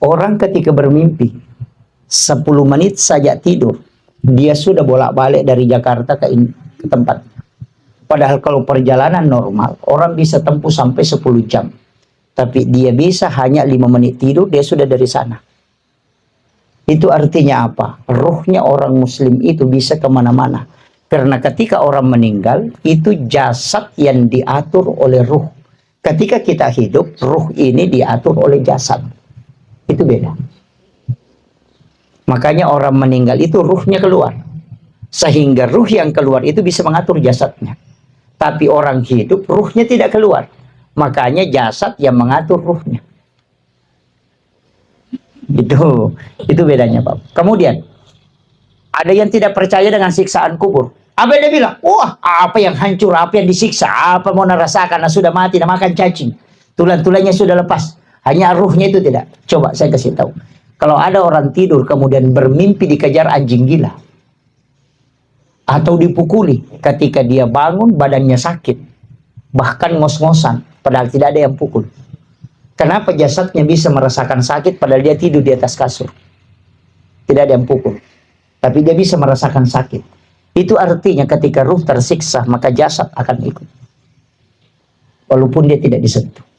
Orang ketika bermimpi 10 menit saja tidur, dia sudah bolak-balik dari Jakarta ke tempat. Padahal kalau perjalanan normal, orang bisa tempuh sampai 10 jam. Tapi dia bisa hanya 5 menit tidur, dia sudah dari sana. Itu artinya apa? Ruhnya orang muslim itu bisa kemana-mana. Karena ketika orang meninggal, itu jasad yang diatur oleh ruh. Ketika kita hidup, ruh ini diatur oleh jasad. Itu beda. Makanya orang meninggal itu ruhnya keluar. Sehingga ruh yang keluar itu bisa mengatur jasadnya. Tapi orang hidup, ruhnya tidak keluar. Makanya jasad yang mengatur ruhnya. Itu bedanya, Pak. Kemudian, ada yang tidak percaya dengan siksaan kubur. Apa dia bilang? Wah, apa yang hancur, apa yang disiksa, apa mau merasakan, sudah mati, makan cacing. Tulang-tulangnya sudah lepas. Hanya ruhnya itu tidak. Coba saya kasih tahu. Kalau ada orang tidur kemudian bermimpi dikejar anjing gila. Atau dipukuli. Ketika dia bangun badannya sakit. Bahkan ngos-ngosan. Padahal tidak ada yang pukul. Kenapa jasadnya bisa merasakan sakit padahal dia tidur di atas kasur? Tidak ada yang pukul. Tapi dia bisa merasakan sakit. Itu artinya ketika ruh tersiksa maka jasad akan ikut. Walaupun dia tidak disentuh.